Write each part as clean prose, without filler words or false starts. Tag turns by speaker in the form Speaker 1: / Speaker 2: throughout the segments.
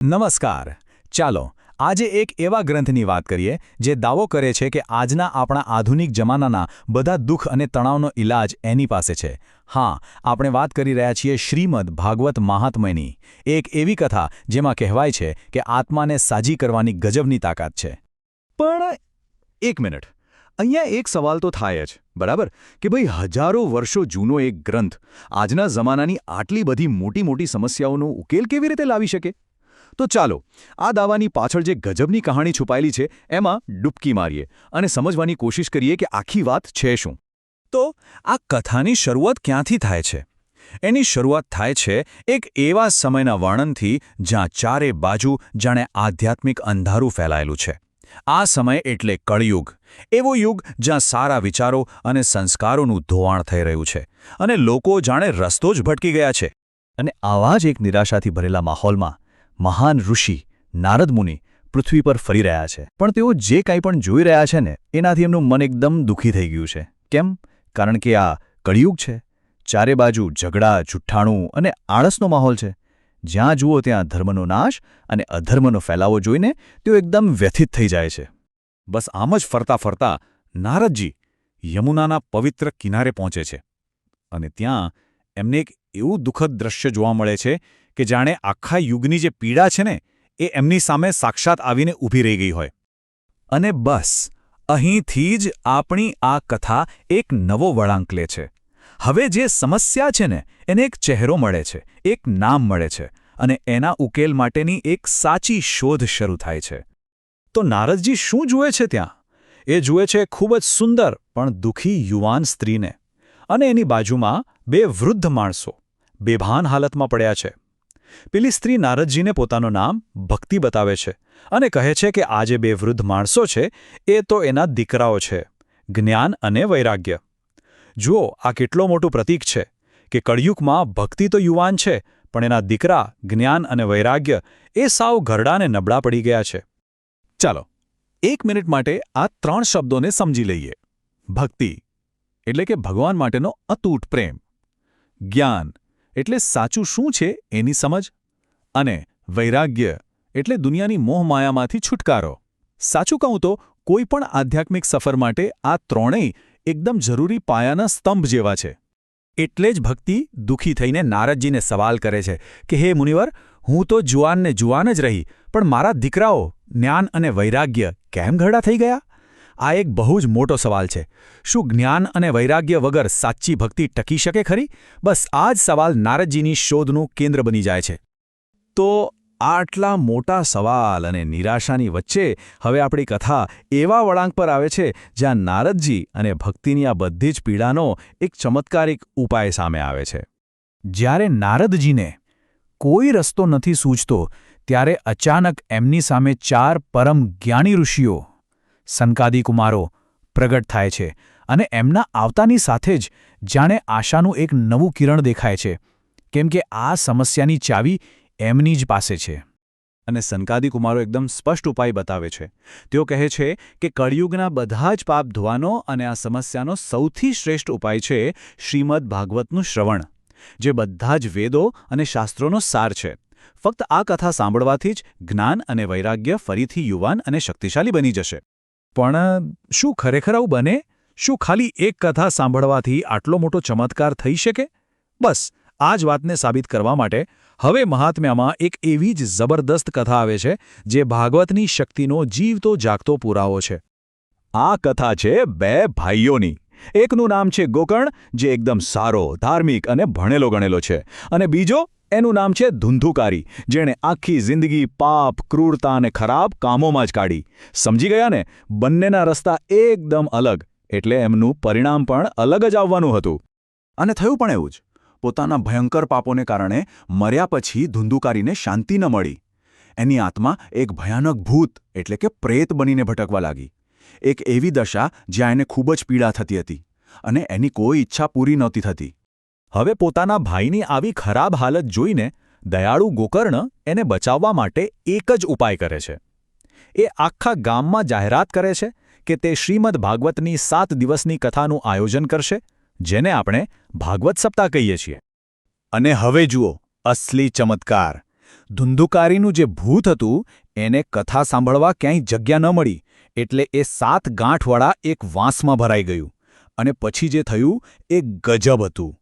Speaker 1: નમસ્કાર. ચાલો આજે એક એવા ગ્રંથની વાત કરીએ જે દાવો કરે છે કે આજના આપણા આધુનિક જમાનાના બધા દુઃખ અને તણાવનો ઇલાજ એની પાસે છે. હા, આપણે વાત કરી રહ્યા છીએ શ્રીમદ ભાગવત મહાત્મ્યની, એક એવી કથા જેમાં કહેવાય છે કે આત્માને સાજી કરવાની ગજબની તાકાત છે. પણ એક મિનિટ, અહીંયા એક સવાલ તો થાય જ, બરાબર, કે ભાઈ હજારો વર્ષો જૂનો એક ગ્રંથ આજના જમાનાની આટલી બધી મોટી મોટી સમસ્યાઓનો ઉકેલ કેવી રીતે લાવી શકે? તો ચાલો આ દાવાની પાછળ જે ગજબની કહાણી છુપાયેલી છે એમાં ડૂબકી મારીએ અને સમજવાની કોશિશ કરીએ કે આખી વાત છે શું. તો આ કથાની શરૂઆત ક્યાંથી થાય છે? એની શરૂઆત થાય છે એક એવા સમયના વર્ણનથી જ્યાં ચારે બાજુ જાણે આધ્યાત્મિક અંધારું ફેલાયેલું છે. આ સમય એટલે કળયુગ, એવો યુગ જ્યાં સારા વિચારો અને સંસ્કારોનું ધોવાણ થઈ રહ્યું છે અને લોકો જાણે રસ્તો જ ભટકી ગયા છે. અને આવા જ એક નિરાશાથી ભરેલા માહોલમાં મહાન ઋષિ નારદ મુનિ પૃથ્વી પર ફરી રહ્યા છે. પણ તેઓ જે કંઈ પણ જોઈ રહ્યા છે ને એનાથી એમનું મન એકદમ દુઃખી થઈ ગયું છે. કેમ? કારણ કે આ કળિયુગ છે. ચારે બાજુ ઝઘડા, જુઠ્ઠાણું અને આળસનો માહોલ છે. જ્યાં જુઓ ત્યાં ધર્મનો નાશ અને અધર્મનો ફેલાવો જોઈને તેઓ એકદમ વ્યથિત થઈ જાય છે. બસ આમ જ ફરતા ફરતા નારદજી યમુનાના પવિત્ર કિનારે પહોંચે છે અને ત્યાં એમને એક એવું દુઃખદ દ્રશ્ય જોવા મળે છે કે જાણે આખા યુગની જે પીડા છે ને એ એમની સામે સાક્ષાત આવીને ઊભી રહી ગઈ હોય. અને બસ અહીંથી જ આપણી આ કથા એક નવો વળાંક લે છે. હવે જે સમસ્યા છે ને એને એક ચહેરો મળે છે, એક નામ મળે છે અને એના ઉકેલ માટેની એક સાચી શોધ શરૂ થાય છે. તો નારદજી શું જુએ છે ત્યાં? એ જુએ છે ખૂબ જ સુંદર પણ દુઃખી યુવાન સ્ત્રીને અને એની બાજુમાં બે વૃદ્ધ માણસો બેભાન હાલતમાં પડ્યા છે. પેલી સ્ત્રી નારદજીને પોતાનું નામ ભક્તિ બતાવે છે અને કહે છે કે આ જે બે વૃદ્ધ માણસો છે એ તો એના દીકરાઓ છે, જ્ઞાન અને વૈરાગ્ય. જુઓ, આ કેટલો મોટું પ્રતીક છે કે કળિયુગમાં ભક્તિ તો યુવાન છે પણ એના દીકરા જ્ઞાન અને વૈરાગ્ય એ સાવ ઘરડા અને નબળા પડી ગયા છે. ચાલો એક મિનિટ માટે આ ત્રણ શબ્દોને સમજી લઈએ. ભક્તિ એટલે કે ભગવાન માટેનો અતૂટ પ્રેમ, જ્ઞાન એટલે સાચું શું છે એની સમજ, અને વૈરાગ્ય એટલે દુનિયાની મોહમાયામાંથી છુટકારો. સાચું કહું તો કોઈ પણ આધ્યાત્મિક સફર માટે આ ત્રણેય એકદમ જરૂરી પાયાના સ્તંભ જેવા છે. એટલે જ ભક્તિ દુઃખી થઈને નારદજીને સવાલ કરે છે કે હે મુનિવર, હું તો જુવાન જ રહી, પણ મારા દીકરાઓ જ્ઞાન અને વૈરાગ્ય કેમ ઘરડા થઈ ગયા? આ એક બહુ જ મોટો સવાલ છે. શું જ્ઞાન અને વૈરાગ્ય વગર સાચી ભક્તિ ટકી શકે ખરી? બસ આ જ સવાલ નારદજીની શોધનું કેન્દ્ર બની જાય છે. તો આટલા મોટા સવાલ અને નિરાશાની વચ્ચે હવે આપણી કથા એવા વળાંક પર આવે છે જ્યાં નારદજી અને ભક્તિની આ બધી જ પીડાનો એક ચમત્કારિક ઉપાય સામે આવે છે. જ્યારે નારદજીને કોઈ રસ્તો નથી સૂઝતો ત્યારે અચાનક એમની સામે ચાર પરમ જ્ઞાની ઋષિઓ સનકાદિ કુમારો પ્રગટ થાય છે અને એમના આવતાની સાથે જ જાણે આશાનું એક નવું કિરણ દેખાય છે, કેમ કે આ સમસ્યાની ચાવી એમની જ પાસે છે. અને સનકાદિ કુમારો એકદમ સ્પષ્ટ ઉપાય બતાવે છે. તેઓ કહે છે કે કળિયુગના બધા જ પાપ ધોવાનો અને આ સમસ્યાનો સૌથી શ્રેષ્ઠ ઉપાય છે શ્રીમદ ભાગવતનું શ્રવણ, જે બધા જ વેદો અને શાસ્ત્રોનો સાર છે. ફક્ત આ કથા સાંભળવાથી જ જ્ઞાન અને વૈરાગ્ય ફરીથી યુવાન અને શક્તિશાળી બની જશે. પણ શું ખરેખર આવું બને? શું ખાલી એક કથા સાંભળવાથી આટલો મોટો ચમત્કાર થઈ શકે? બસ આ જ વાતને સાબિત કરવા માટે હવે મહાત્મ્યામાં એક એવી જ જબરદસ્ત કથા આવે છે જે ભાગવતની શક્તિનો જીવતો જાગતો પુરાવો છે. આ કથા છે બે ભાઈઓની. એકનું નામ છે ગોકર્ણ, જે એકદમ સારો, ધાર્મિક અને ભણેલો ગણેલો છે, અને બીજો એનું નામ છે ધુંધુકારી, જેણે આખી જિંદગી પાપ, ક્રૂરતા અને ખરાબ કામોમાં જ કાઢી. સમજી ગયા ને? બંનેના રસ્તા એકદમ અલગ, એટલે એમનું પરિણામ પણ અલગ જ આવવાનું હતું. અને થયું પણ એવું જ. પોતાના ભયંકર પાપોને કારણે મર્યા પછી ધુંધુકારીને શાંતિ ન મળી. એની આત્મા એક ભયાનક ભૂત એટલે કે પ્રેત બનીને ભટકવા લાગી. એક એવી દશા જ્યાં એને ખૂબ જ પીડા થતી હતી અને એની કોઈ ઈચ્છા પૂરી નહોતી થતી. હવે પોતાના ભાઈની આવી ખરાબ હાલત જોઈને દયાળુ ગોકર્ણ એને બચાવવા માટે એક જ ઉપાય કરે છે. એ આખા ગામમાં જાહેરાત કરે છે કે તે શ્રીમદ ભાગવતની 7 દિવસની કથાનું આયોજન કરશે, જેને આપણે ભાગવત સપ્તાહ કહીએ છીએ. અને હવે જુઓ અસલી ચમત્કાર. ધુંધુકારીનું જે ભૂત હતું એને કથા સાંભળવા ક્યાંય જગ્યા ન મળી, એટલે એ 7 ગાંઠવાળા એક વાંસમાં ભરાઈ ગયું. અને પછી જે થયું એ ગજબ હતું.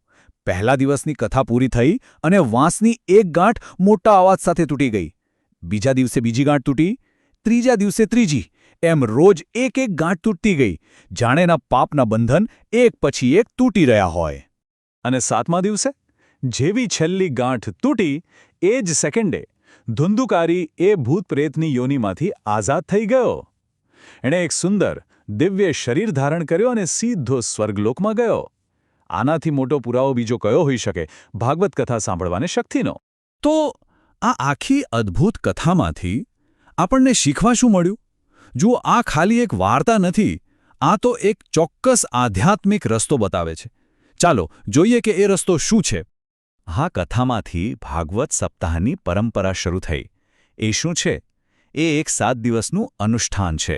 Speaker 1: પહેલા દિવસની કથા પૂરી થઈ અને વાંસની એક ગાંઠ મોટા અવાજ સાથે તૂટી ગઈ. બીજા દિવસે બીજી ગાંઠ તૂટી, ત્રીજા દિવસે ત્રીજી, એમ રોજ એક એક ગાંઠ તૂટતી ગઈ, જાણે એના પાપના બંધન એક પછી એક તૂટી રહ્યા હોય. અને 7મા દિવસે જેવી છેલ્લી ગાંઠ તૂટી એ જ સેકન્ડે ધુંધુકારી એ ભૂતપ્રેતની યોનિમાંથી આઝાદ થઈ ગયો. એણે એક સુંદર, દિવ્ય શરીર ધારણ કર્યો અને સીધો સ્વર્ગલોકમાં ગયો. આનાથી મોટો પુરાવો બીજો કયો હોઈ શકે ભાગવત કથા સાંભળવાને શક્તિનો? તો આ આખી અદ્ભુત કથામાંથી આપણને શીખવા શું મળ્યું? જુઓ, આ ખાલી એક વાર્તા નથી, આ તો એક ચોક્કસ આધ્યાત્મિક રસ્તો બતાવે છે. ચાલો જોઈએ કે એ રસ્તો શું છે. આ કથામાંથી ભાગવત સપ્તાહની પરંપરા શરૂ થઈ. એ શું છે? એ એક 7 દિવસનું અનુષ્ઠાન છે,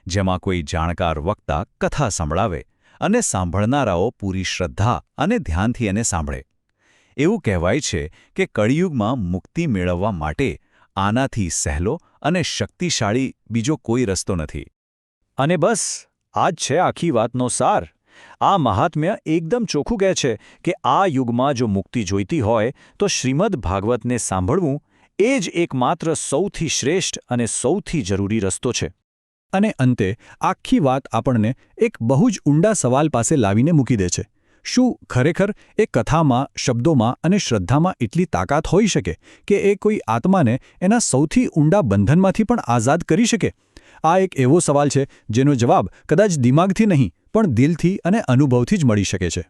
Speaker 1: જેમાં કોઈ જાણકાર વક્તા કથા સંભળાવે અને સાંભળનારાઓ પૂરી શ્રદ્ધા અને ધ્યાનથી એને સાંભળે. એવું કહેવાય છે કે કળિયુગમાં મુક્તિ મેળવવા માટે આનાથી સહેલો અને શક્તિશાળી બીજો કોઈ રસ્તો નથી. અને બસ આ જ છે આખી વાતનો સાર. આ મહાત્મ્ય એકદમ ચોખ્ખું કહે છે કે આ યુગમાં જો મુક્તિ જોઈતી હોય તો શ્રીમદ્ ભાગવતને સાંભળવું એ જ એકમાત્ર સૌથી શ્રેષ્ઠ અને સૌથી જરૂરી રસ્તો છે. અને અંતે આખી વાત આપણને એક બહુ જ ઊંડા સવાલ પાસે લાવીને મૂકી દે છે. શું ખરેખર એ કથામાં, શબ્દોમાં અને શ્રદ્ધામાં એટલી તાકાત હોઈ શકે કે એ કોઈ આત્માને એના સૌથી ઊંડા બંધનમાંથી પણ આઝાદ કરી શકે? આ એક એવો સવાલ છે જેનો જવાબ કદાચ દિમાગથી નહીં પણ દિલથી અને અનુભવથી જ મળી શકે છે.